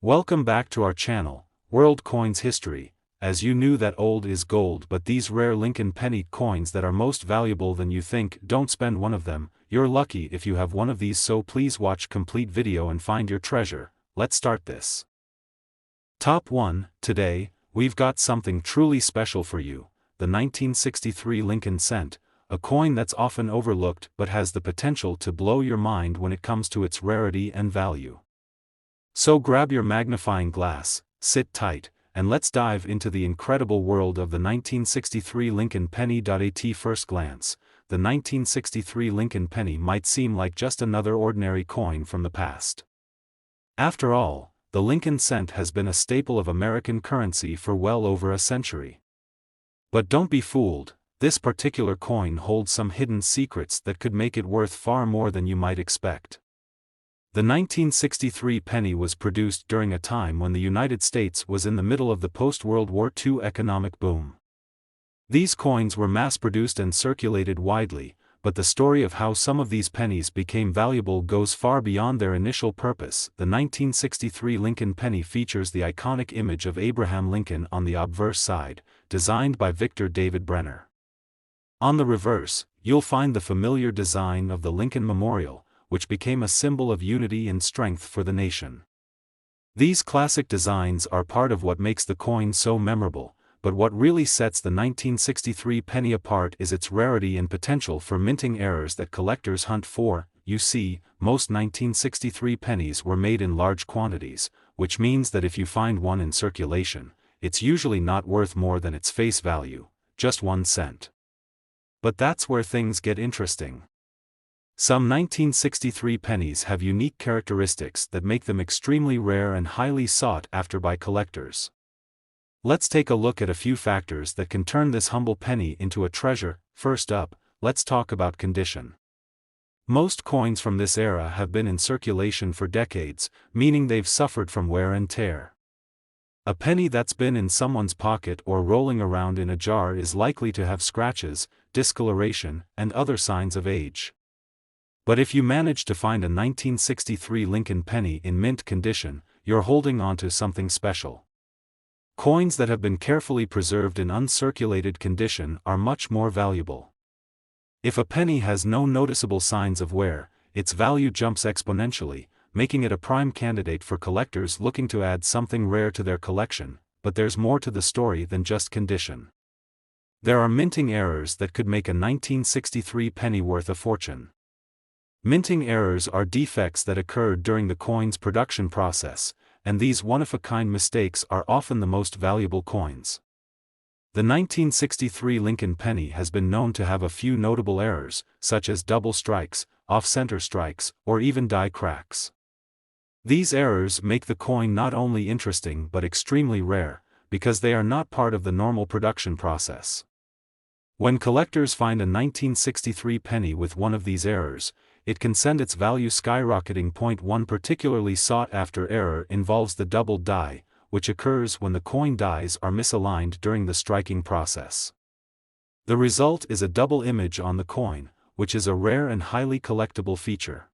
Welcome back to our channel, World Coins History. As you knew that old is gold, but these rare Lincoln penny coins that are most valuable than you think, don't spend one of them. You're lucky if you have one of these, so please watch complete video and find your treasure. Let's start this. Top 1. Today, we've got something truly special for you, the 1963 Lincoln cent, a coin that's often overlooked but has the potential to blow your mind when it comes to its rarity and value. So grab your magnifying glass, sit tight, and let's dive into the incredible world of the 1963 Lincoln penny. At first glance, the 1963 Lincoln penny might seem like just another ordinary coin from the past. After all, the Lincoln cent has been a staple of American currency for well over a century. But don't be fooled, this particular coin holds some hidden secrets that could make it worth far more than you might expect. The 1963 penny was produced during a time when the United States was in the middle of the post-World War II economic boom. These coins were mass-produced and circulated widely, but the story of how some of these pennies became valuable goes far beyond their initial purpose. The 1963 Lincoln penny features the iconic image of Abraham Lincoln on the obverse side, designed by Victor David Brenner. On the reverse, you'll find the familiar design of the Lincoln Memorial, which became a symbol of unity and strength for the nation. These classic designs are part of what makes the coin so memorable, but what really sets the 1963 penny apart is its rarity and potential for minting errors that collectors hunt for. You see, most 1963 pennies were made in large quantities, which means that if you find one in circulation, it's usually not worth more than its face value, just 1 cent. But that's where things get interesting. Some 1963 pennies have unique characteristics that make them extremely rare and highly sought after by collectors. Let's take a look at a few factors that can turn this humble penny into a treasure. First up, let's talk about condition. Most coins from this era have been in circulation for decades, meaning they've suffered from wear and tear. A penny that's been in someone's pocket or rolling around in a jar is likely to have scratches, discoloration, and other signs of age. But if you manage to find a 1963 Lincoln penny in mint condition, you're holding on to something special. Coins that have been carefully preserved in uncirculated condition are much more valuable. If a penny has no noticeable signs of wear, its value jumps exponentially, making it a prime candidate for collectors looking to add something rare to their collection. But there's more to the story than just condition. There are minting errors that could make a 1963 penny worth a fortune. Minting errors are defects that occurred during the coin's production process, and these one-of-a-kind mistakes are often the most valuable coins. The 1963 Lincoln penny has been known to have a few notable errors, such as double strikes, off-center strikes, or even die cracks. These errors make the coin not only interesting but extremely rare, because they are not part of the normal production process. When collectors find a 1963 penny with one of these errors, it can send its value skyrocketing. One particularly sought-after error involves the double die, which occurs when the coin dies are misaligned during the striking process. The result is a double image on the coin, which is a rare and highly collectible feature.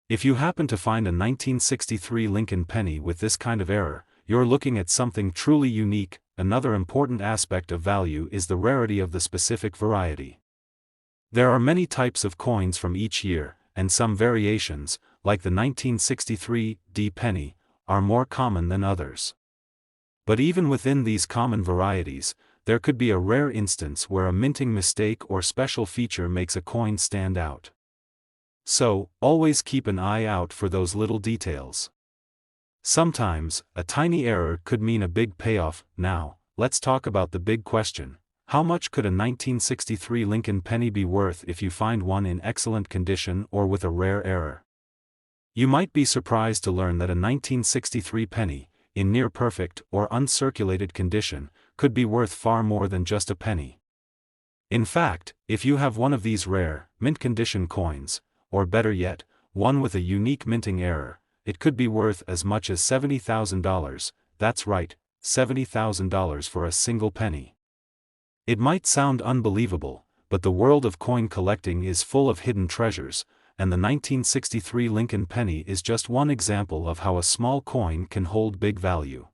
If you happen to find a 1963 Lincoln penny with this kind of error, you're looking at something truly unique. Another important aspect of value is the rarity of the specific variety. There are many types of coins from each year, and some variations, like the 1963 D penny, are more common than others. But even within these common varieties, there could be a rare instance where a minting mistake or special feature makes a coin stand out. So, always keep an eye out for those little details. Sometimes, a tiny error could mean a big payoff. Now, let's talk about the big question. How much could a 1963 Lincoln penny be worth if you find one in excellent condition or with a rare error? You might be surprised to learn that a 1963 penny, in near-perfect or uncirculated condition, could be worth far more than just a penny. In fact, if you have one of these rare, mint-condition coins, or better yet, one with a unique minting error, it could be worth as much as $70,000, that's right, $70,000 for a single penny. It might sound unbelievable, but the world of coin collecting is full of hidden treasures, and the 1963 Lincoln penny is just one example of how a small coin can hold big value.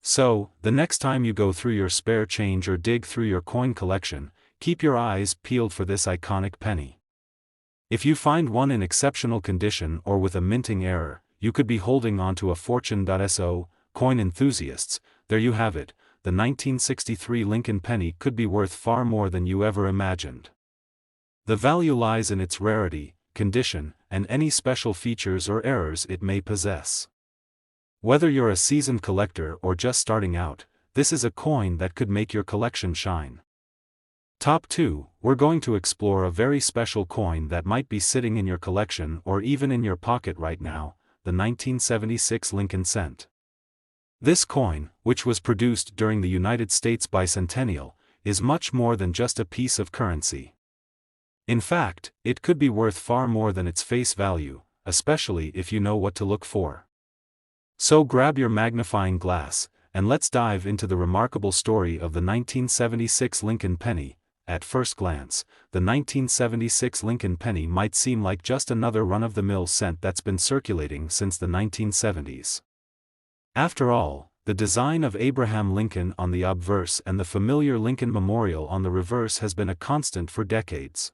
So, the next time you go through your spare change or dig through your coin collection, keep your eyes peeled for this iconic penny. If you find one in exceptional condition or with a minting error, you could be holding onto a fortune. So, coin enthusiasts, there you have it, the 1963 Lincoln penny could be worth far more than you ever imagined. The value lies in its rarity, condition, and any special features or errors it may possess. Whether you're a seasoned collector or just starting out, this is a coin that could make your collection shine. Top 2, we're going to explore a very special coin that might be sitting in your collection or even in your pocket right now, the 1976 Lincoln cent. This coin, which was produced during the United States bicentennial, is much more than just a piece of currency. In fact, it could be worth far more than its face value, especially if you know what to look for. So grab your magnifying glass, and let's dive into the remarkable story of the 1976 Lincoln penny. At first glance, the 1976 Lincoln penny might seem like just another run-of-the-mill cent that's been circulating since the 1970s. After all, the design of Abraham Lincoln on the obverse and the familiar Lincoln Memorial on the reverse has been a constant for decades.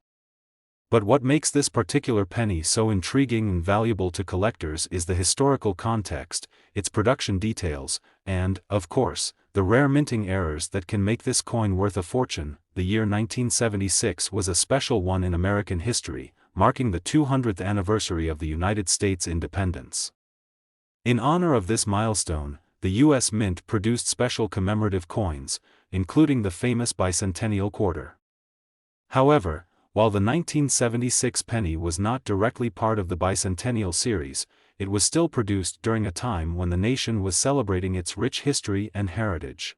But what makes this particular penny so intriguing and valuable to collectors is the historical context, its production details, and, of course, the rare minting errors that can make this coin worth a fortune. The year 1976 was a special one in American history, marking the 200th anniversary of the United States independence. In honor of this milestone, the U.S. Mint produced special commemorative coins, including the famous bicentennial quarter. However, while the 1976 penny was not directly part of the bicentennial series, it was still produced during a time when the nation was celebrating its rich history and heritage.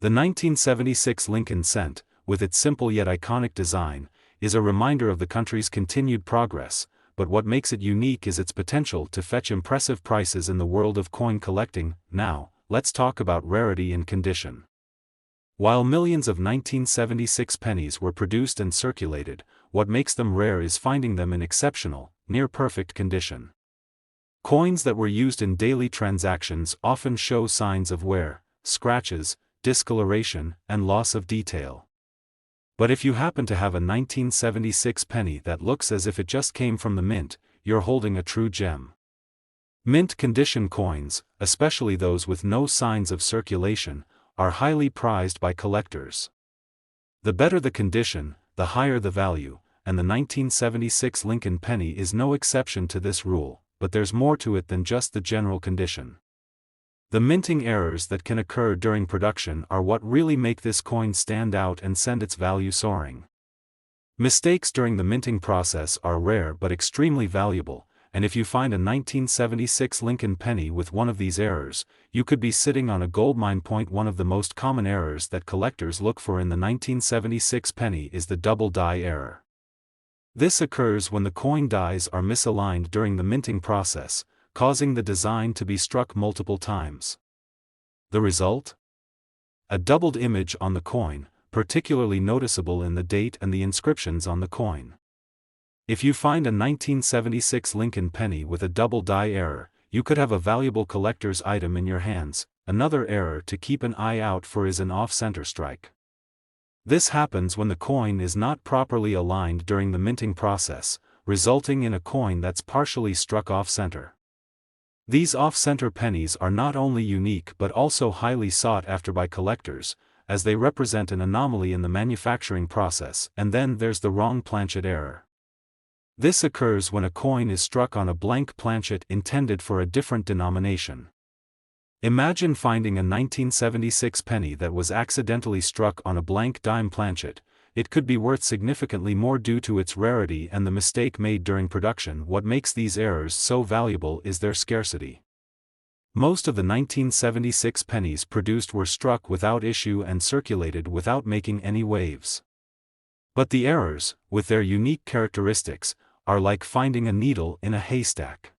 The 1976 Lincoln cent, with its simple yet iconic design, is a reminder of the country's continued progress, but what makes it unique is its potential to fetch impressive prices in the world of coin collecting. Now, let's talk about rarity and condition. While millions of 1976 pennies were produced and circulated, what makes them rare is finding them in exceptional, near-perfect condition. Coins that were used in daily transactions often show signs of wear, scratches, discoloration, and loss of detail. But if you happen to have a 1976 penny that looks as if it just came from the mint, you're holding a true gem. Mint condition coins, especially those with no signs of circulation, are highly prized by collectors. The better the condition, the higher the value, and the 1976 Lincoln penny is no exception to this rule, but there's more to it than just the general condition. The minting errors that can occur during production are what really make this coin stand out and send its value soaring. Mistakes during the minting process are rare but extremely valuable, and if you find a 1976 Lincoln penny with one of these errors, you could be sitting on a goldmine. One of the most common errors that collectors look for in the 1976 penny is the double die error. This occurs when the coin dies are misaligned during the minting process, causing the design to be struck multiple times. The result? A doubled image on the coin, particularly noticeable in the date and the inscriptions on the coin. If you find a 1976 Lincoln penny with a double die error, you could have a valuable collector's item in your hands. Another error to keep an eye out for is an off-center strike. This happens when the coin is not properly aligned during the minting process, resulting in a coin that's partially struck off-center. These off-center pennies are not only unique but also highly sought after by collectors, as they represent an anomaly in the manufacturing process. And then there's the wrong planchet error. This occurs when a coin is struck on a blank planchet intended for a different denomination. Imagine finding a 1976 penny that was accidentally struck on a blank dime planchet. It could be worth significantly more due to its rarity and the mistake made during production. What makes these errors so valuable is their scarcity. Most of the 1976 pennies produced were struck without issue and circulated without making any waves. But the errors, with their unique characteristics, are like finding a needle in a haystack.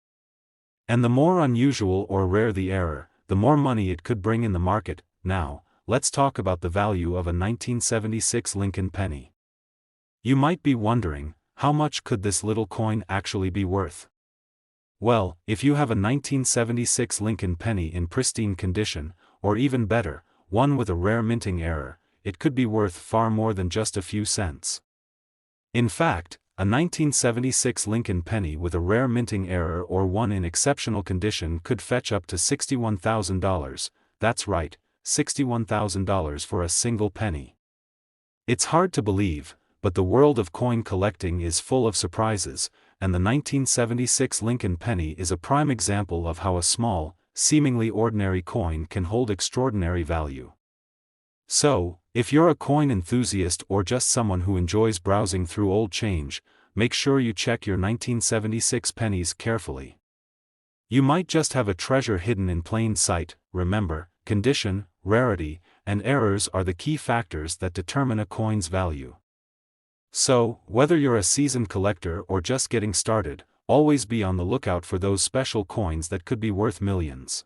And the more unusual or rare the error, the more money it could bring in the market. Now, let's talk about the value of a 1976 Lincoln penny. You might be wondering, how much could this little coin actually be worth? Well, if you have a 1976 Lincoln penny in pristine condition, or even better, one with a rare minting error, it could be worth far more than just a few cents. In fact, a 1976 Lincoln penny with a rare minting error or one in exceptional condition could fetch up to $61,000, that's right, $61,000 for a single penny. It's hard to believe, but the world of coin collecting is full of surprises, and the 1976 Lincoln penny is a prime example of how a small, seemingly ordinary coin can hold extraordinary value. So, if you're a coin enthusiast or just someone who enjoys browsing through old change, make sure you check your 1976 pennies carefully. You might just have a treasure hidden in plain sight. Remember, condition, rarity, and errors are the key factors that determine a coin's value. So, whether you're a seasoned collector or just getting started, always be on the lookout for those special coins that could be worth millions.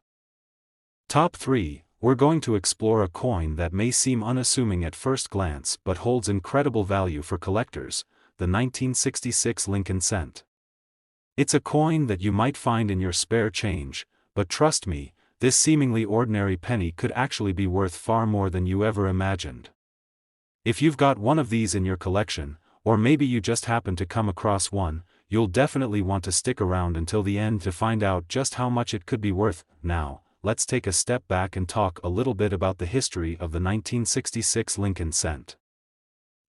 Top 3. We're going to explore a coin that may seem unassuming at first glance but holds incredible value for collectors, the 1966 Lincoln cent. It's a coin that you might find in your spare change, but trust me, this seemingly ordinary penny could actually be worth far more than you ever imagined. If you've got one of these in your collection, or maybe you just happen to come across one, you'll definitely want to stick around until the end to find out just how much it could be worth. Now, let's take a step back and talk a little bit about the history of the 1966 Lincoln cent.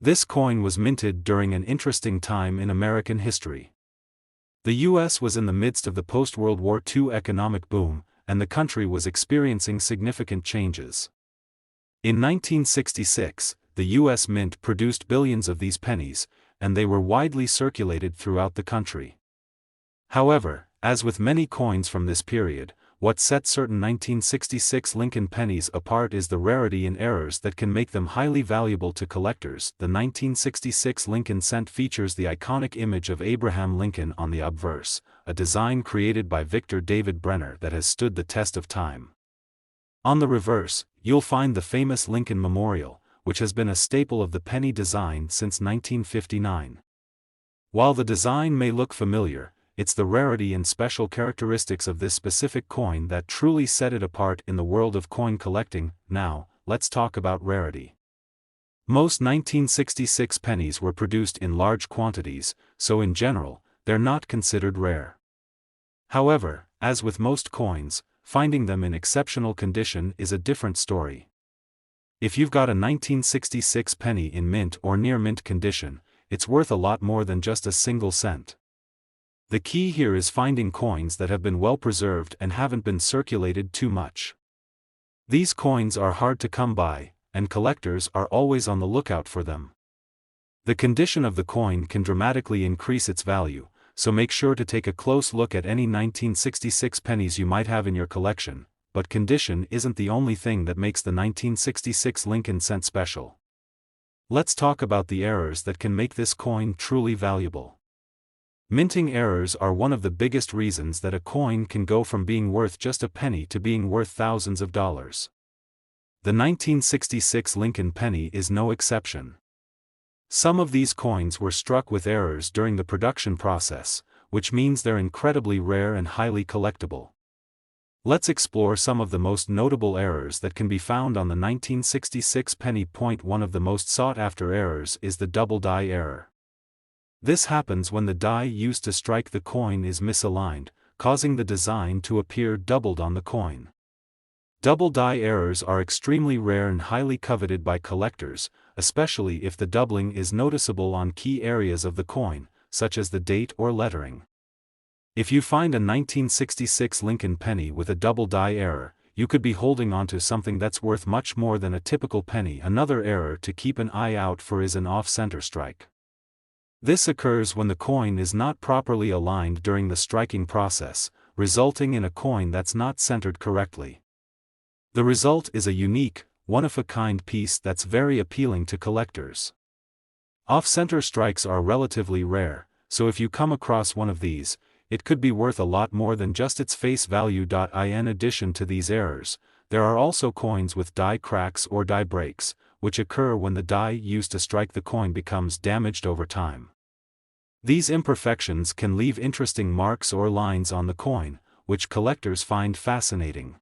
This coin was minted during an interesting time in American history. The U.S. was in the midst of the post-World War II economic boom, and the country was experiencing significant changes. In 1966, the U.S. Mint produced billions of these pennies, and they were widely circulated throughout the country. However, as with many coins from this period, what set certain 1966 Lincoln pennies apart is the rarity and errors that can make them highly valuable to collectors. The 1966 Lincoln cent features the iconic image of Abraham Lincoln on the obverse, a design created by Victor David Brenner that has stood the test of time. On the reverse, you'll find the famous Lincoln Memorial, which has been a staple of the penny design since 1959. While the design may look familiar, it's the rarity and special characteristics of this specific coin that truly set it apart in the world of coin collecting. Now, let's talk about rarity. Most 1966 pennies were produced in large quantities, so in general, they're not considered rare. However, as with most coins, finding them in exceptional condition is a different story. If you've got a 1966 penny in mint or near mint condition, it's worth a lot more than just a single cent. The key here is finding coins that have been well preserved and haven't been circulated too much. These coins are hard to come by, and collectors are always on the lookout for them. The condition of the coin can dramatically increase its value, so make sure to take a close look at any 1966 pennies you might have in your collection, but condition isn't the only thing that makes the 1966 Lincoln cent special. Let's talk about the errors that can make this coin truly valuable. Minting errors are one of the biggest reasons that a coin can go from being worth just a penny to being worth thousands of dollars. The 1966 Lincoln penny is no exception. Some of these coins were struck with errors during the production process, which means they're incredibly rare and highly collectible. Let's explore some of the most notable errors that can be found on the 1966 penny. One of the most sought-after errors is the double die error. This happens when the die used to strike the coin is misaligned, causing the design to appear doubled on the coin. Double die errors are extremely rare and highly coveted by collectors, especially if the doubling is noticeable on key areas of the coin, such as the date or lettering. If you find a 1966 Lincoln penny with a double die error, you could be holding onto something that's worth much more than a typical penny. Another error to keep an eye out for is an off-center strike. This occurs when the coin is not properly aligned during the striking process, resulting in a coin that's not centered correctly. The result is a unique, one-of-a-kind piece that's very appealing to collectors. Off-center strikes are relatively rare, so if you come across one of these, it could be worth a lot more than just its face value. In addition to these errors, there are also coins with die cracks or die breaks, which occur when the die used to strike the coin becomes damaged over time. These imperfections can leave interesting marks or lines on the coin, which collectors find fascinating.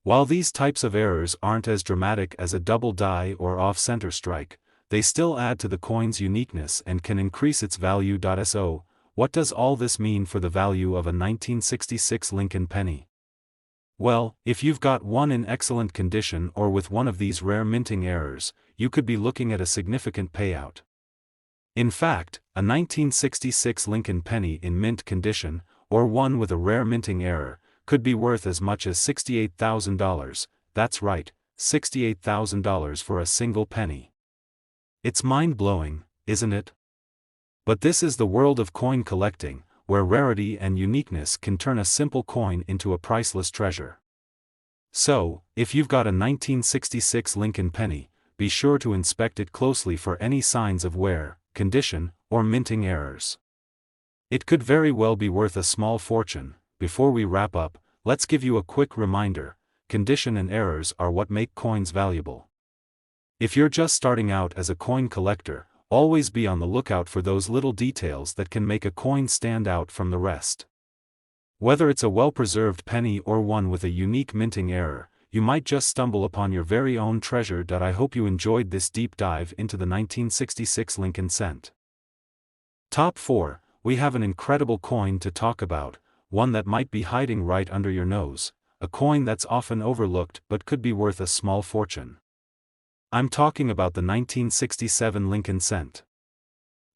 While these types of errors aren't as dramatic as a double die or off-center strike, they still add to the coin's uniqueness and can increase its value. So, what does all this mean for the value of a 1966 Lincoln penny? Well, if you've got one in excellent condition or with one of these rare minting errors, you could be looking at a significant payout. In fact, a 1966 Lincoln penny in mint condition, or one with a rare minting error, could be worth as much as $68,000, that's right, $68,000 for a single penny. It's mind-blowing, isn't it? But this is the world of coin collecting, where rarity and uniqueness can turn a simple coin into a priceless treasure. So, if you've got a 1966 Lincoln penny, be sure to inspect it closely for any signs of wear, condition, or minting errors. It could very well be worth a small fortune. Before we wrap up, let's give you a quick reminder: condition and errors are what make coins valuable. If you're just starting out as a coin collector, always be on the lookout for those little details that can make a coin stand out from the rest. Whether it's a well-preserved penny or one with a unique minting error, you might just stumble upon your very own treasure. I hope you enjoyed this deep dive into the 1966 Lincoln cent. Top 4. We have an incredible coin to talk about, one that might be hiding right under your nose, a coin that's often overlooked but could be worth a small fortune. I'm talking about the 1967 Lincoln cent.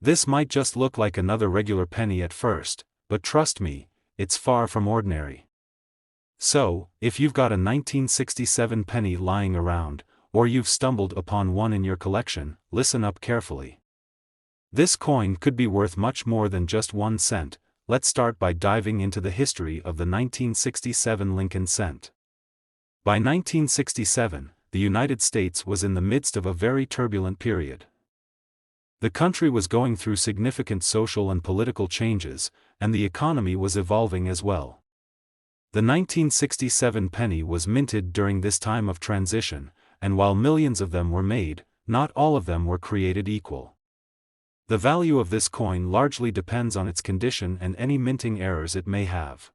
This might just look like another regular penny at first, but trust me, it's far from ordinary. So, if you've got a 1967 penny lying around, or you've stumbled upon one in your collection, listen up carefully. This coin could be worth much more than just 1 cent. Let's start by diving into the history of the 1967 Lincoln cent. By 1967, the United States was in the midst of a very turbulent period. The country was going through significant social and political changes, and the economy was evolving as well. The 1967 penny was minted during this time of transition, and while millions of them were made, not all of them were created equal. The value of this coin largely depends on its condition and any minting errors it may have.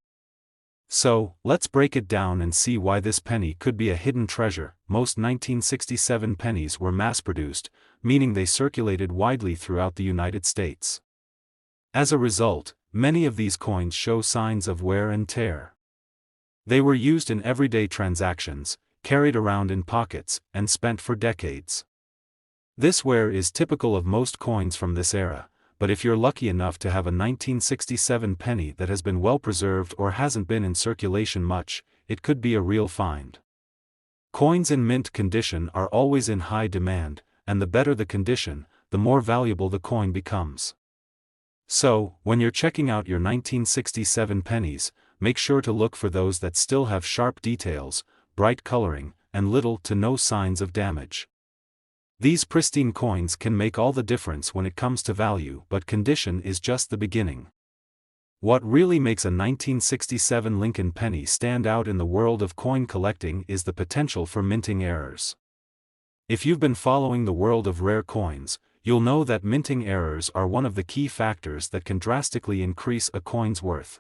So, let's break it down and see why this penny could be a hidden treasure. Most 1967 pennies were mass-produced, meaning they circulated widely throughout the United States. As a result, many of these coins show signs of wear and tear. They were used in everyday transactions, carried around in pockets, and spent for decades. This wear is typical of most coins from this era, but if you're lucky enough to have a 1967 penny that has been well preserved or hasn't been in circulation much, it could be a real find. Coins in mint condition are always in high demand, and the better the condition, the more valuable the coin becomes. So, when you're checking out your 1967 pennies, make sure to look for those that still have sharp details, bright coloring, and little to no signs of damage. These pristine coins can make all the difference when it comes to value, but condition is just the beginning. What really makes a 1967 Lincoln penny stand out in the world of coin collecting is the potential for minting errors. If you've been following the world of rare coins, you'll know that minting errors are one of the key factors that can drastically increase a coin's worth.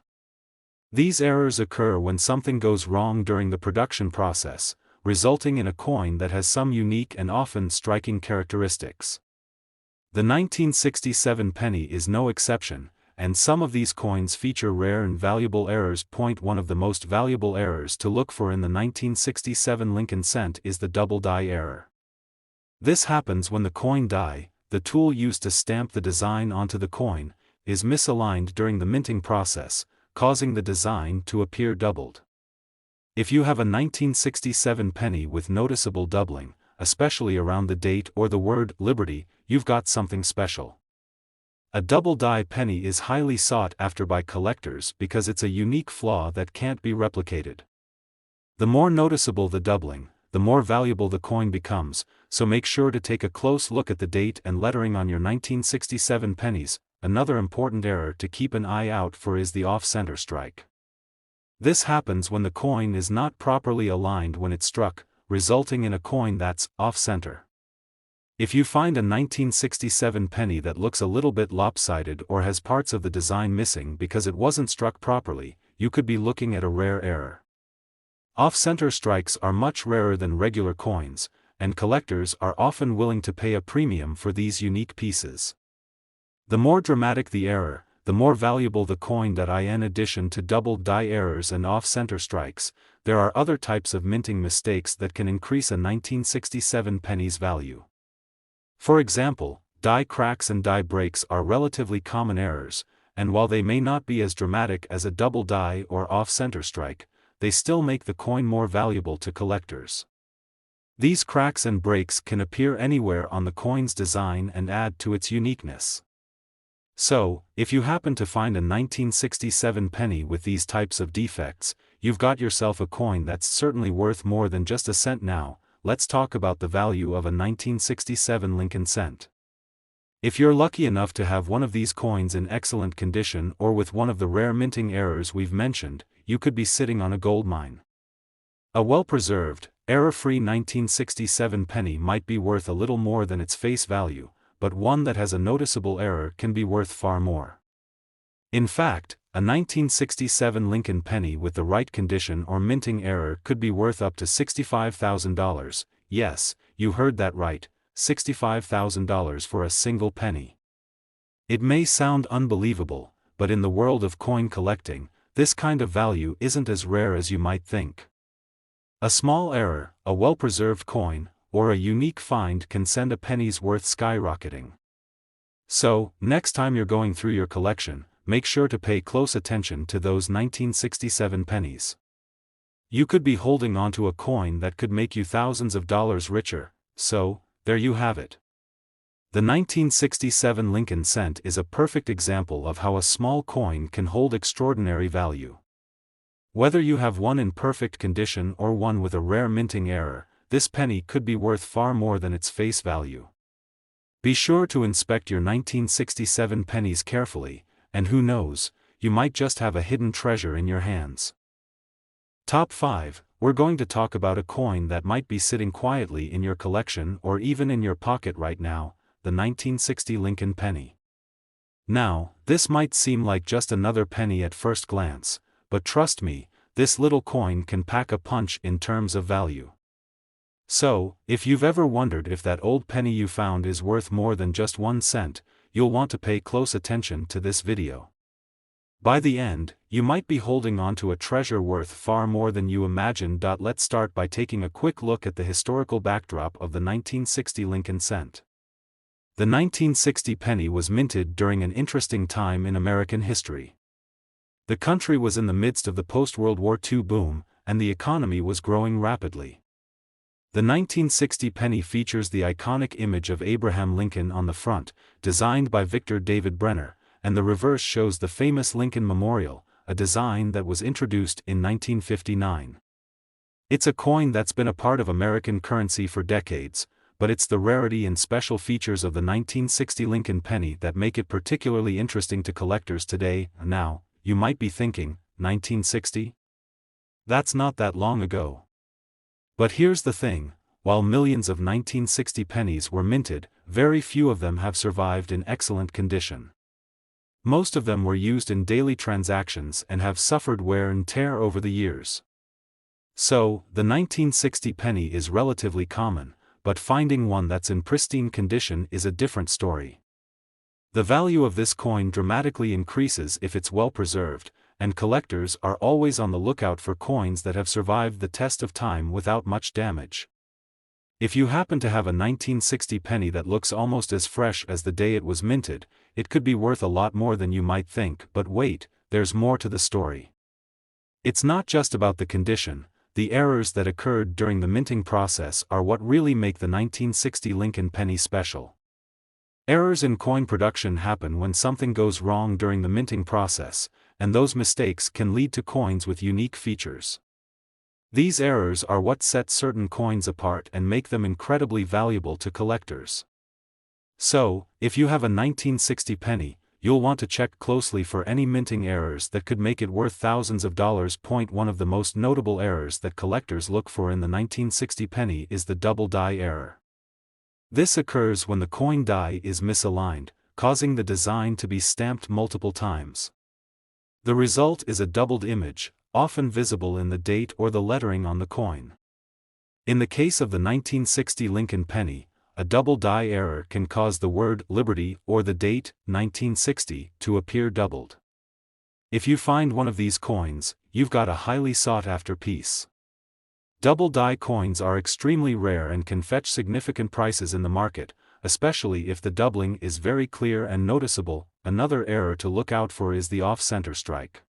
These errors occur when something goes wrong during the production process, resulting in a coin that has some unique and often striking characteristics. The 1967 penny is no exception, and some of these coins feature rare and valuable errors. One of the most valuable errors to look for in the 1967 Lincoln cent is the double die error. This happens when the coin die, the tool used to stamp the design onto the coin, is misaligned during the minting process, causing the design to appear doubled. If you have a 1967 penny with noticeable doubling, especially around the date or the word Liberty, you've got something special. A double die penny is highly sought after by collectors because it's a unique flaw that can't be replicated. The more noticeable the doubling, the more valuable the coin becomes, so make sure to take a close look at the date and lettering on your 1967 pennies. Another important error to keep an eye out for is the off-center strike. This happens when the coin is not properly aligned when it's struck, resulting in a coin that's off-center. If you find a 1967 penny that looks a little bit lopsided or has parts of the design missing because it wasn't struck properly, you could be looking at a rare error. Off-center strikes are much rarer than regular coins, and collectors are often willing to pay a premium for these unique pieces. The more dramatic the error, the more valuable the coin. In addition to double die errors and off-center strikes, there are other types of minting mistakes that can increase a 1967 penny's value. For example, die cracks and die breaks are relatively common errors, and while they may not be as dramatic as a double die or off-center strike, they still make the coin more valuable to collectors. These cracks and breaks can appear anywhere on the coin's design and add to its uniqueness. So, if you happen to find a 1967 penny with these types of defects, you've got yourself a coin that's certainly worth more than just a cent. Now, let's talk about the value of a 1967 Lincoln cent. If you're lucky enough to have one of these coins in excellent condition or with one of the rare minting errors we've mentioned, you could be sitting on a gold mine. A well-preserved, error-free 1967 penny might be worth a little more than its face value, but one that has a noticeable error can be worth far more. In fact, a 1967 Lincoln penny with the right condition or minting error could be worth up to $65,000, yes, you heard that right, $65,000 for a single penny. It may sound unbelievable, but in the world of coin collecting, this kind of value isn't as rare as you might think. A small error, a well-preserved coin, or a unique find can send a penny's worth skyrocketing. So, next time you're going through your collection, make sure to pay close attention to those 1967 pennies. You could be holding onto a coin that could make you thousands of dollars richer, so, there you have it. The 1967 Lincoln cent is a perfect example of how a small coin can hold extraordinary value. Whether you have one in perfect condition or one with a rare minting error, this penny could be worth far more than its face value. Be sure to inspect your 1967 pennies carefully, and who knows, you might just have a hidden treasure in your hands. Top 5, we're going to talk about a coin that might be sitting quietly in your collection or even in your pocket right now, the 1960 Lincoln penny. Now, this might seem like just another penny at first glance, but trust me, this little coin can pack a punch in terms of value. So, if you've ever wondered if that old penny you found is worth more than just 1 cent, you'll want to pay close attention to this video. By the end, you might be holding on to a treasure worth far more than you imagined. Let's start by taking a quick look at the historical backdrop of the 1960 Lincoln cent. The 1960 penny was minted during an interesting time in American history. The country was in the midst of the post-World War II boom, and the economy was growing rapidly. The 1960 penny features the iconic image of Abraham Lincoln on the front, designed by Victor David Brenner, and the reverse shows the famous Lincoln Memorial, a design that was introduced in 1959. It's a coin that's been a part of American currency for decades, but it's the rarity and special features of the 1960 Lincoln penny that make it particularly interesting to collectors today. Now, you might be thinking, 1960? That's not that long ago. But here's the thing, while millions of 1960 pennies were minted, very few of them have survived in excellent condition. Most of them were used in daily transactions and have suffered wear and tear over the years. So, the 1960 penny is relatively common, but finding one that's in pristine condition is a different story. The value of this coin dramatically increases if it's well preserved, and collectors are always on the lookout for coins that have survived the test of time without much damage. If you happen to have a 1960 penny that looks almost as fresh as the day it was minted, it could be worth a lot more than you might think. But wait, there's more to the story. It's not just about the condition. The errors that occurred during the minting process are what really make the 1960 Lincoln penny special. Errors in coin production happen when something goes wrong during the minting process, and those mistakes can lead to coins with unique features. These errors are what set certain coins apart and make them incredibly valuable to collectors. So, if you have a 1960 penny, you'll want to check closely for any minting errors that could make it worth thousands of dollars. One of the most notable errors that collectors look for in the 1960 penny is the double die error. This occurs when the coin die is misaligned, causing the design to be stamped multiple times. The result is a doubled image, often visible in the date or the lettering on the coin. In the case of the 1960 Lincoln penny, a double die error can cause the word Liberty or the date, 1960, to appear doubled. If you find one of these coins, you've got a highly sought-after piece. Double die coins are extremely rare and can fetch significant prices in the market, especially if the doubling is very clear and noticeable. Another error to look out for is the off-center strike.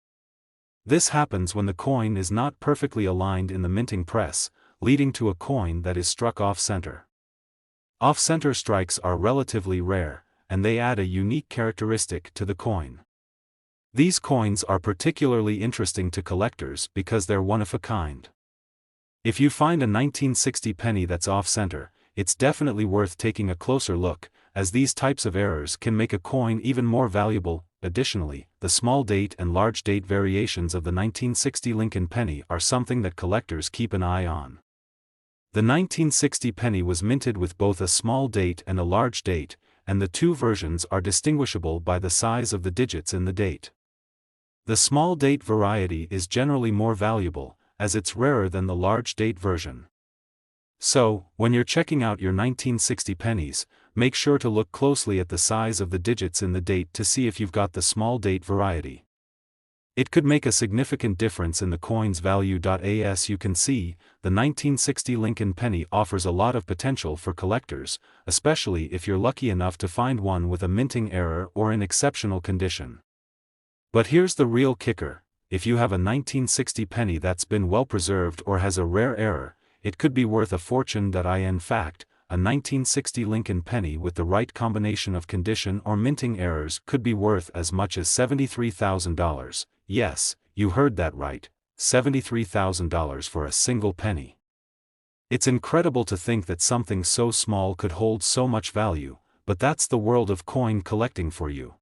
This happens when the coin is not perfectly aligned in the minting press, leading to a coin that is struck off-center. Off-center strikes are relatively rare, and they add a unique characteristic to the coin. These coins are particularly interesting to collectors because they're one of a kind. If you find a 1960 penny that's off-center, it's definitely worth taking a closer look, as these types of errors can make a coin even more valuable. Additionally, the small date and large date variations of the 1960 Lincoln penny are something that collectors keep an eye on. The 1960 penny was minted with both a small date and a large date, and the two versions are distinguishable by the size of the digits in the date. The small date variety is generally more valuable, as it's rarer than the large date version. So, when you're checking out your 1960 pennies, make sure to look closely at the size of the digits in the date to see if you've got the small date variety. It could make a significant difference in the coin's value. As you can see, the 1960 Lincoln penny offers a lot of potential for collectors, especially if you're lucky enough to find one with a minting error or in exceptional condition. But here's the real kicker: if you have a 1960 penny that's been well preserved or has a rare error, it could be worth a fortune. In fact, a 1960 Lincoln penny with the right combination of condition or minting errors could be worth as much as $73,000. Yes, you heard that right, $73,000 for a single penny. It's incredible to think that something so small could hold so much value, but that's the world of coin collecting for you.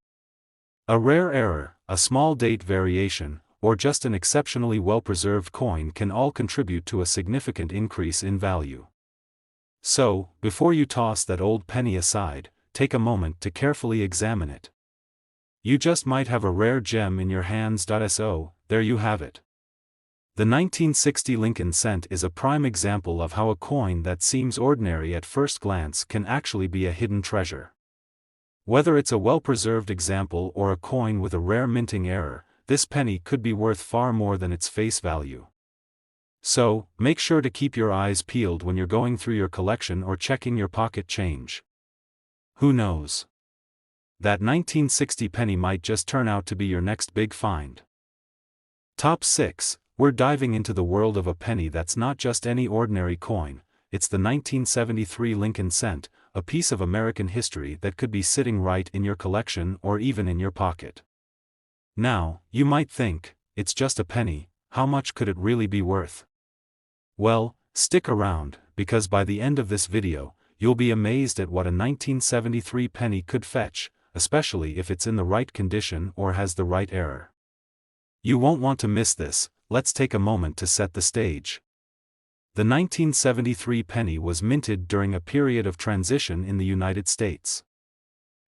A rare error, a small date variation, or just an exceptionally well-preserved coin can all contribute to a significant increase in value. So, before you toss that old penny aside, take a moment to carefully examine it. You just might have a rare gem in your hands. So, there you have it. The 1960 Lincoln cent is a prime example of how a coin that seems ordinary at first glance can actually be a hidden treasure. Whether it's a well-preserved example or a coin with a rare minting error, this penny could be worth far more than its face value. So, make sure to keep your eyes peeled when you're going through your collection or checking your pocket change. Who knows? That 1960 penny might just turn out to be your next big find. Top 6. We're diving into the world of a penny that's not just any ordinary coin. It's the 1973 Lincoln cent, a piece of American history that could be sitting right in your collection or even in your pocket. Now, you might think, it's just a penny, how much could it really be worth? Well, stick around, because by the end of this video, you'll be amazed at what a 1973 penny could fetch, especially if it's in the right condition or has the right error. You won't want to miss this. Let's take a moment to set the stage. The 1973 penny was minted during a period of transition in the United States.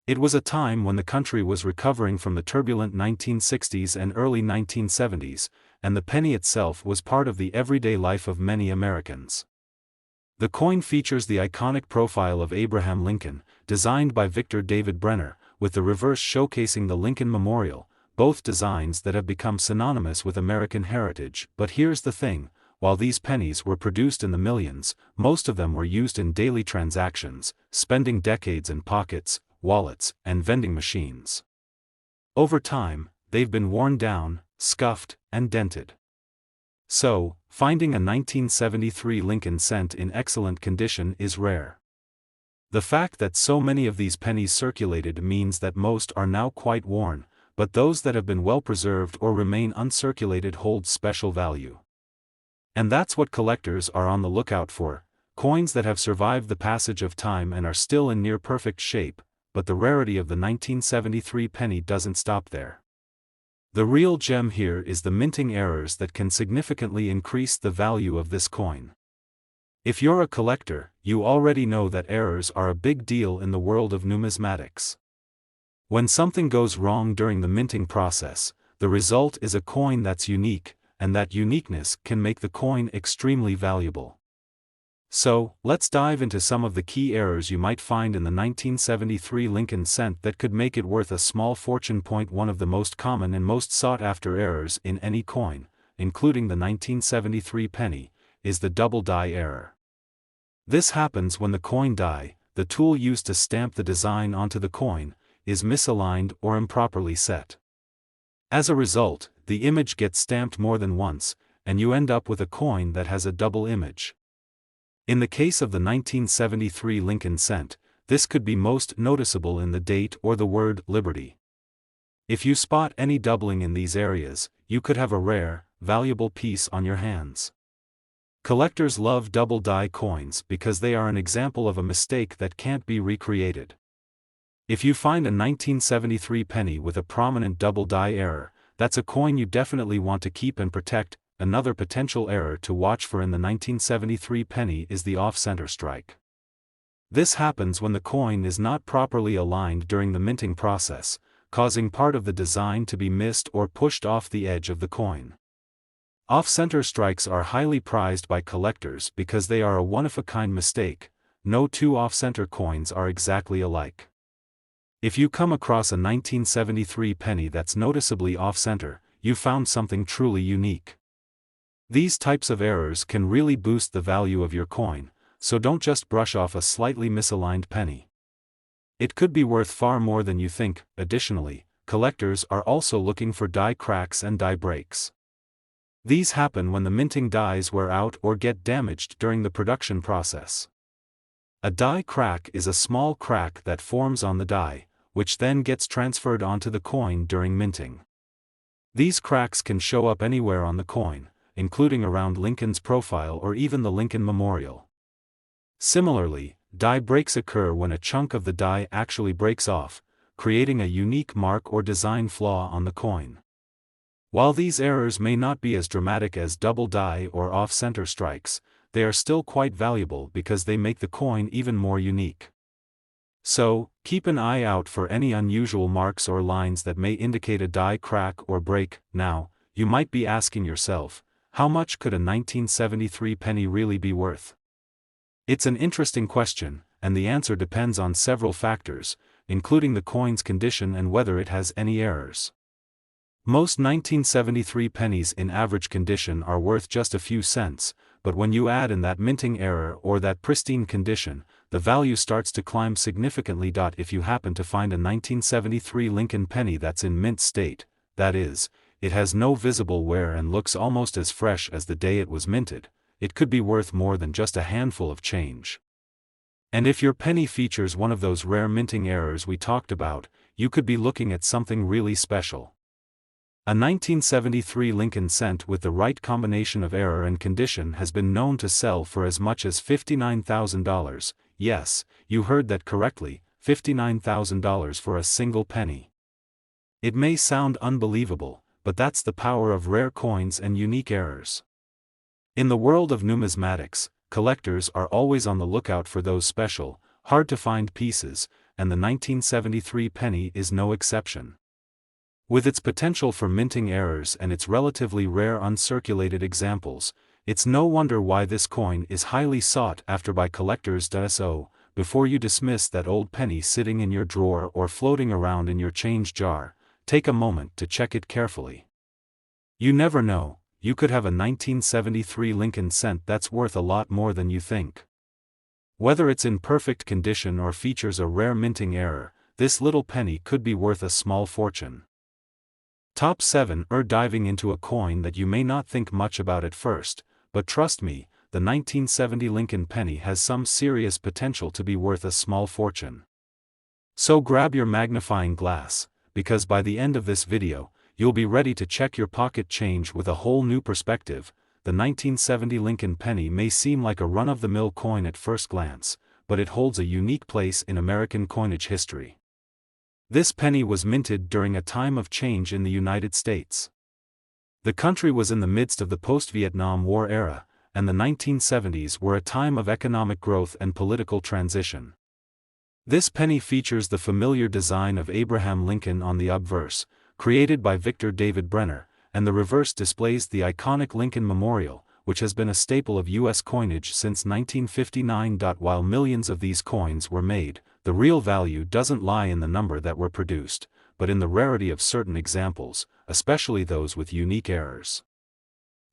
It was a time when the country was recovering from the turbulent 1960s and early 1970s, and the penny itself was part of the everyday life of many Americans. The coin features the iconic profile of Abraham Lincoln, designed by Victor David Brenner, with the reverse showcasing the Lincoln Memorial, both designs that have become synonymous with American heritage. But here's the thing, while these pennies were produced in the millions, most of them were used in daily transactions, spending decades in pockets, wallets, and vending machines. Over time, they've been worn down, scuffed, and dented. So, finding a 1973 Lincoln cent in excellent condition is rare. The fact that so many of these pennies circulated means that most are now quite worn, but those that have been well preserved or remain uncirculated hold special value. And that's what collectors are on the lookout for, coins that have survived the passage of time and are still in near perfect shape. But the rarity of the 1973 penny doesn't stop there. The real gem here is the minting errors that can significantly increase the value of this coin. If you're a collector, you already know that errors are a big deal in the world of numismatics. When something goes wrong during the minting process, the result is a coin that's unique, and that uniqueness can make the coin extremely valuable. So, let's dive into some of the key errors you might find in the 1973 Lincoln cent that could make it worth a small fortune. One of the most common and most sought-after errors in any coin, including the 1973 penny, is the double die error. This happens when the coin die, the tool used to stamp the design onto the coin, is misaligned or improperly set. As a result, the image gets stamped more than once, and you end up with a coin that has a double image. In the case of the 1973 Lincoln cent, this could be most noticeable in the date or the word Liberty. If you spot any doubling in these areas, you could have a rare, valuable piece on your hands. Collectors love double die coins because they are an example of a mistake that can't be recreated. If you find a 1973 penny with a prominent double die error, that's a coin you definitely want to keep and protect. Another potential error to watch for in the 1973 penny is the off-center strike. This happens when the coin is not properly aligned during the minting process, causing part of the design to be missed or pushed off the edge of the coin. Off-center strikes are highly prized by collectors because they are a one-of-a-kind mistake. No two off-center coins are exactly alike. If you come across a 1973 penny that's noticeably off-center, you found something truly unique. These types of errors can really boost the value of your coin, so don't just brush off a slightly misaligned penny. It could be worth far more than you think. Additionally, collectors are also looking for die cracks and die breaks. These happen when the minting dies wear out or get damaged during the production process. A die crack is a small crack that forms on the die, which then gets transferred onto the coin during minting. These cracks can show up anywhere on the coin, including around Lincoln's profile or even the Lincoln Memorial. Similarly, die breaks occur when a chunk of the die actually breaks off, creating a unique mark or design flaw on the coin. While these errors may not be as dramatic as double die or off-center strikes, they are still quite valuable because they make the coin even more unique. So, keep an eye out for any unusual marks or lines that may indicate a die crack or break. Now, you might be asking yourself, how much could a 1973 penny really be worth? It's an interesting question, and the answer depends on several factors, including the coin's condition and whether it has any errors. Most 1973 pennies in average condition are worth just a few cents, but when you add in that minting error or that pristine condition, the value starts to climb significantly. If you happen to find a 1973 Lincoln penny that's in mint state, that is, it has no visible wear and looks almost as fresh as the day it was minted, it could be worth more than just a handful of change. And if your penny features one of those rare minting errors we talked about, you could be looking at something really special. A 1973 Lincoln cent with the right combination of error and condition has been known to sell for as much as $59,000. Yes, you heard that correctly, $59,000 for a single penny. It may sound unbelievable, but that's the power of rare coins and unique errors. In the world of numismatics, collectors are always on the lookout for those special, hard-to-find pieces, and the 1973 penny is no exception. With its potential for minting errors and its relatively rare uncirculated examples, it's no wonder why this coin is highly sought after by collectors. So, before you dismiss that old penny sitting in your drawer or floating around in your change jar, take a moment to check it carefully. You never know, you could have a 1973 Lincoln cent that's worth a lot more than you think. Whether it's in perfect condition or features a rare minting error, this little penny could be worth a small fortune. Top 7. Diving into a coin that you may not think much about at first, but trust me, the 1970 Lincoln penny has some serious potential to be worth a small fortune. So grab your magnifying glass, because by the end of this video, you'll be ready to check your pocket change with a whole new perspective. The 1970 Lincoln penny may seem like a run-of-the-mill coin at first glance, but it holds a unique place in American coinage history. This penny was minted during a time of change in the United States. The country was in the midst of the post-Vietnam War era, and the 1970s were a time of economic growth and political transition. This penny features the familiar design of Abraham Lincoln on the obverse, created by Victor David Brenner, and the reverse displays the iconic Lincoln Memorial, which has been a staple of U.S. coinage since 1959. While millions of these coins were made, the real value doesn't lie in the number that were produced, but in the rarity of certain examples, especially those with unique errors.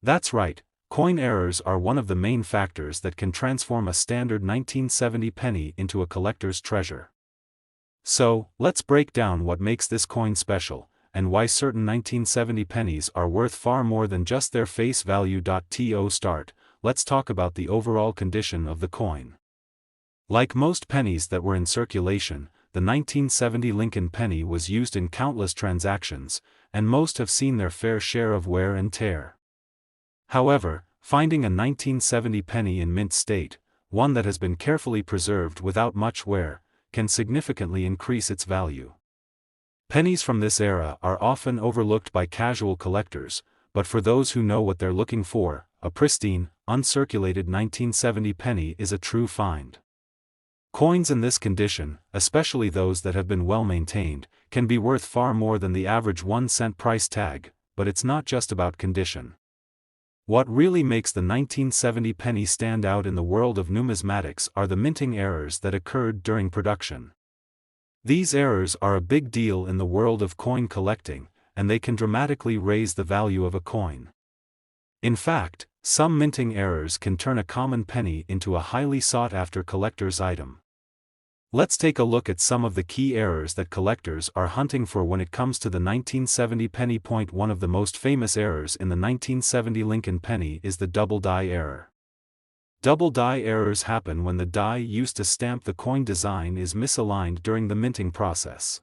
That's right, coin errors are one of the main factors that can transform a standard 1970 penny into a collector's treasure. So, let's break down what makes this coin special, and why certain 1970 pennies are worth far more than just their face value. To start, let's talk about the overall condition of the coin. Like most pennies that were in circulation, the 1970 Lincoln penny was used in countless transactions, and most have seen their fair share of wear and tear. However, finding a 1970 penny in mint state, one that has been carefully preserved without much wear, can significantly increase its value. Pennies from this era are often overlooked by casual collectors, but for those who know what they're looking for, a pristine, uncirculated 1970 penny is a true find. Coins in this condition, especially those that have been well maintained, can be worth far more than the average 1-cent price tag, but it's not just about condition. What really makes the 1970 penny stand out in the world of numismatics are the minting errors that occurred during production. These errors are a big deal in the world of coin collecting, and they can dramatically raise the value of a coin. In fact, some minting errors can turn a common penny into a highly sought-after collector's item. Let's take a look at some of the key errors that collectors are hunting for when it comes to the 1970 penny. One of the most famous errors in the 1970 Lincoln penny is the double die error. Double die errors happen when the die used to stamp the coin design is misaligned during the minting process.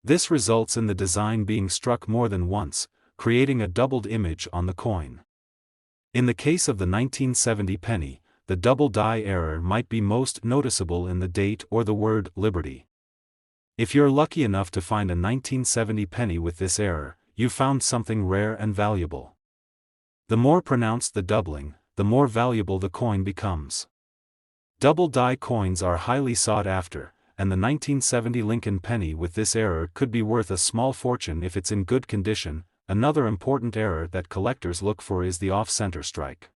This results in the design being struck more than once, creating a doubled image on the coin. In the case of the 1970 penny, the double die error might be most noticeable in the date or the word Liberty. If you're lucky enough to find a 1970 penny with this error, you've found something rare and valuable. The more pronounced the doubling, the more valuable the coin becomes. Double die coins are highly sought after, and the 1970 Lincoln penny with this error could be worth a small fortune if it's in good condition. Another important error that collectors look for is the off-center strike.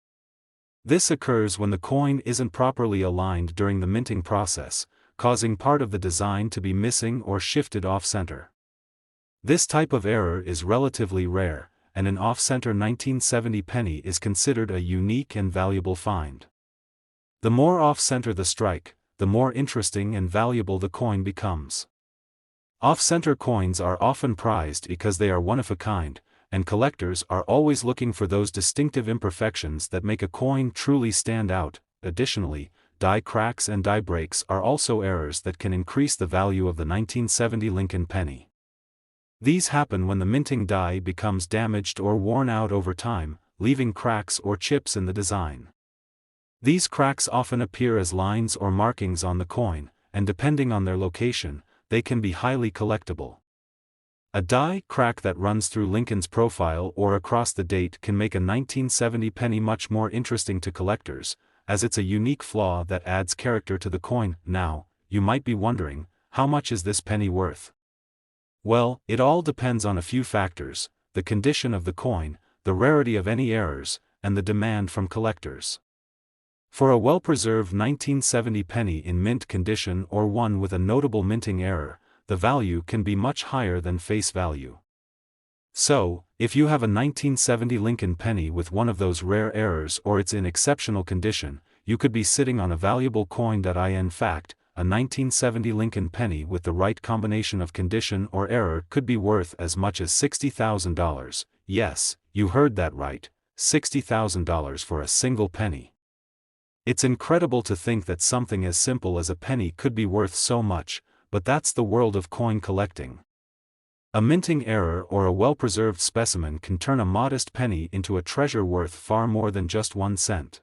This occurs when the coin isn't properly aligned during the minting process, causing part of the design to be missing or shifted off-center. This type of error is relatively rare, and an off-center 1970 penny is considered a unique and valuable find. The more off-center the strike, the more interesting and valuable the coin becomes. Off-center coins are often prized because they are one-of-a-kind, and collectors are always looking for those distinctive imperfections that make a coin truly stand out. Additionally, die cracks and die breaks are also errors that can increase the value of the 1970 Lincoln penny. These happen when the minting die becomes damaged or worn out over time, leaving cracks or chips in the design. These cracks often appear as lines or markings on the coin, and depending on their location, they can be highly collectible. A die crack that runs through Lincoln's profile or across the date can make a 1970 penny much more interesting to collectors, as it's a unique flaw that adds character to the coin. Now, you might be wondering, how much is this penny worth? Well, it all depends on a few factors: the condition of the coin, the rarity of any errors, and the demand from collectors. For a well-preserved 1970 penny in mint condition or one with a notable minting error, the value can be much higher than face value. So, if you have a 1970 Lincoln penny with one of those rare errors or it's in exceptional condition, you could be sitting on a valuable coin. In fact, a 1970 Lincoln penny with the right combination of condition or error could be worth as much as $60,000. Yes, you heard that right, $60,000 for a single penny. It's incredible to think that something as simple as a penny could be worth so much, but that's the world of coin collecting. A minting error or a well-preserved specimen can turn a modest penny into a treasure worth far more than just 1 cent.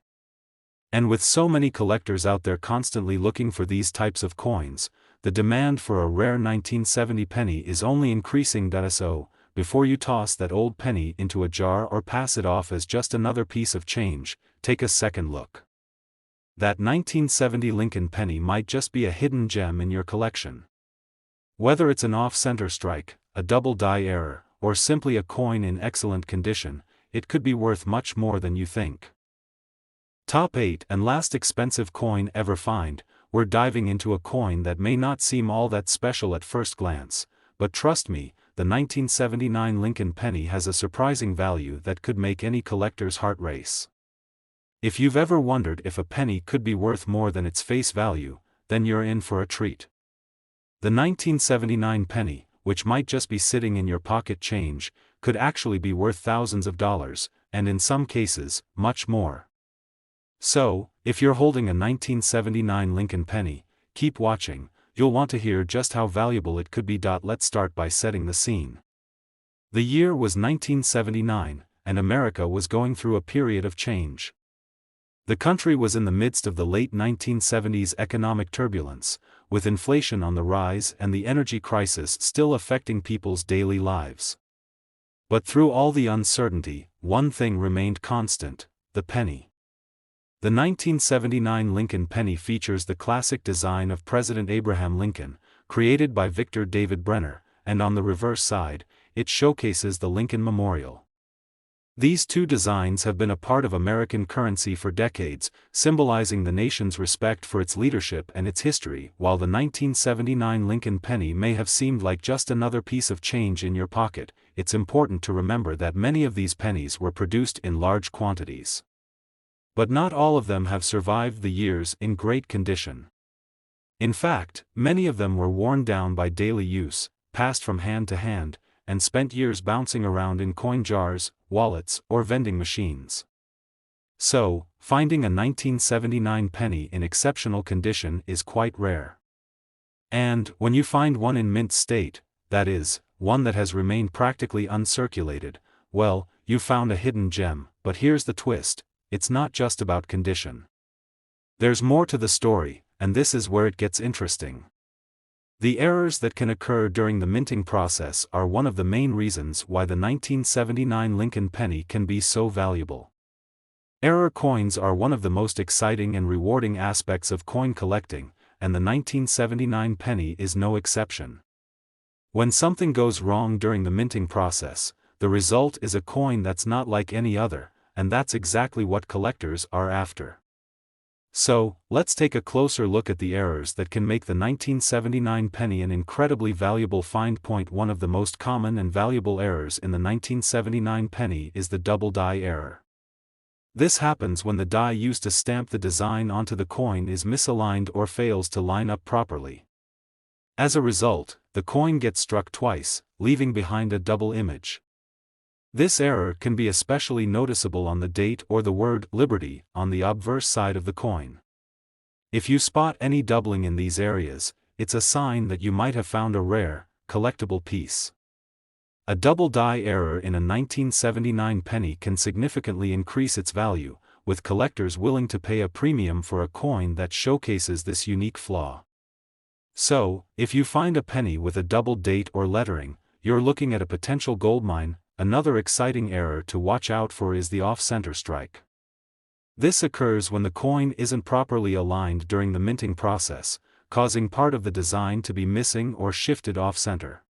And with so many collectors out there constantly looking for these types of coins, the demand for a rare 1970 penny is only increasing. So, before you toss that old penny into a jar or pass it off as just another piece of change, take a second look. That 1970 Lincoln penny might just be a hidden gem in your collection. Whether it's an off-center strike, a double die error, or simply a coin in excellent condition, it could be worth much more than you think. Top 8 and last expensive coin ever find. We're diving into a coin that may not seem all that special at first glance, but trust me, the 1979 Lincoln penny has a surprising value that could make any collector's heart race. If you've ever wondered if a penny could be worth more than its face value, then you're in for a treat. The 1979 penny, which might just be sitting in your pocket change, could actually be worth thousands of dollars, and in some cases, much more. So, if you're holding a 1979 Lincoln penny, keep watching, you'll want to hear just how valuable it could be. Let's start by setting the scene. The year was 1979, and America was going through a period of change. The country was in the midst of the late 1970s economic turbulence, with inflation on the rise and the energy crisis still affecting people's daily lives. But through all the uncertainty, one thing remained constant: the penny. The 1979 Lincoln penny features the classic design of President Abraham Lincoln, created by Victor David Brenner, and on the reverse side, it showcases the Lincoln Memorial. These two designs have been a part of American currency for decades, symbolizing the nation's respect for its leadership and its history. While the 1979 Lincoln penny may have seemed like just another piece of change in your pocket, it's important to remember that many of these pennies were produced in large quantities. But not all of them have survived the years in great condition. In fact, many of them were worn down by daily use, passed from hand to hand, and spent years bouncing around in coin jars, wallets, or vending machines. So, finding a 1979 penny in exceptional condition is quite rare. And, when you find one in mint state, that is, one that has remained practically uncirculated, well, you found a hidden gem. But here's the twist: it's not just about condition. There's more to the story, and this is where it gets interesting. The errors that can occur during the minting process are one of the main reasons why the 1979 Lincoln penny can be so valuable. Error coins are one of the most exciting and rewarding aspects of coin collecting, and the 1979 penny is no exception. When something goes wrong during the minting process, the result is a coin that's not like any other, and that's exactly what collectors are after. So, let's take a closer look at the errors that can make the 1979 penny an incredibly valuable find. One of the most common and valuable errors in the 1979 penny is the double die error. This happens when the die used to stamp the design onto the coin is misaligned or fails to line up properly. As a result, the coin gets struck twice, leaving behind a double image. This error can be especially noticeable on the date or the word "Liberty" on the obverse side of the coin. If you spot any doubling in these areas, it's a sign that you might have found a rare, collectible piece. A double die error in a 1979 penny can significantly increase its value, with collectors willing to pay a premium for a coin that showcases this unique flaw. So, if you find a penny with a double date or lettering, you're looking at a potential goldmine. Another exciting error to watch out for is the off-center strike. This occurs when the coin isn't properly aligned during the minting process, causing part of the design to be missing or shifted off-center.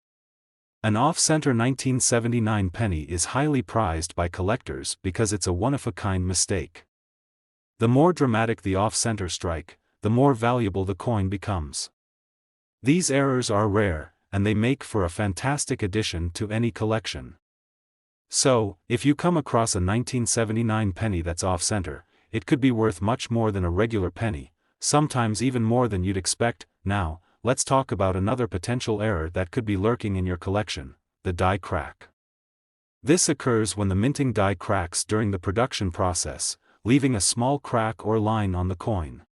An off-center 1979 penny is highly prized by collectors because it's a one-of-a-kind mistake. The more dramatic the off-center strike, the more valuable the coin becomes. These errors are rare, and they make for a fantastic addition to any collection. So, if you come across a 1979 penny that's off-center, it could be worth much more than a regular penny, sometimes even more than you'd expect. Now, let's talk about another potential error that could be lurking in your collection: the die crack. This occurs when the minting die cracks during the production process, leaving a small crack or line on the coin.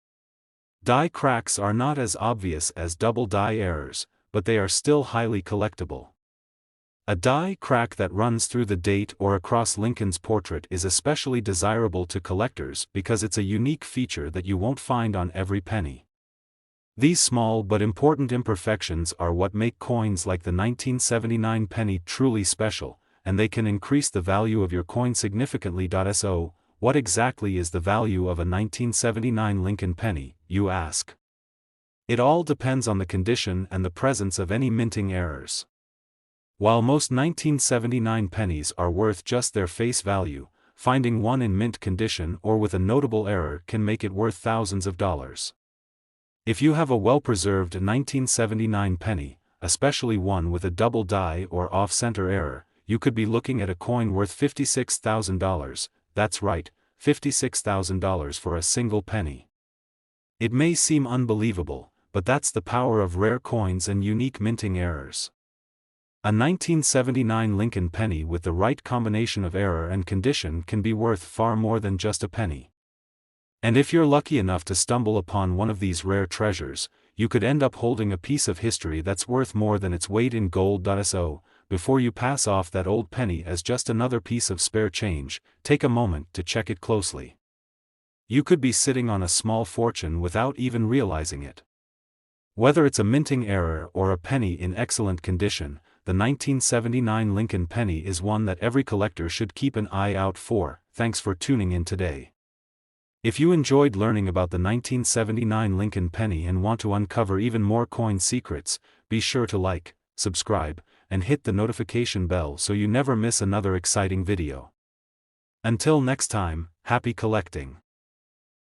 Die cracks are not as obvious as double die errors, but they are still highly collectible. A die crack that runs through the date or across Lincoln's portrait is especially desirable to collectors because it's a unique feature that you won't find on every penny. These small but important imperfections are what make coins like the 1979 penny truly special, and they can increase the value of your coin significantly. So, what exactly is the value of a 1979 Lincoln penny, you ask? It all depends on the condition and the presence of any minting errors. While most 1979 pennies are worth just their face value, finding one in mint condition or with a notable error can make it worth thousands of dollars. If you have a well-preserved 1979 penny, especially one with a double die or off-center error, you could be looking at a coin worth $56,000, that's right, $56,000 for a single penny. It may seem unbelievable, but that's the power of rare coins and unique minting errors. A 1979 Lincoln penny with the right combination of error and condition can be worth far more than just a penny. And if you're lucky enough to stumble upon one of these rare treasures, you could end up holding a piece of history that's worth more than its weight in gold. So, before you pass off that old penny as just another piece of spare change, take a moment to check it closely. You could be sitting on a small fortune without even realizing it. Whether it's a minting error or a penny in excellent condition, the 1979 Lincoln penny is one that every collector should keep an eye out for. Thanks for tuning in today. If you enjoyed learning about the 1979 Lincoln penny and want to uncover even more coin secrets, be sure to like, subscribe, and hit the notification bell so you never miss another exciting video. Until next time, happy collecting.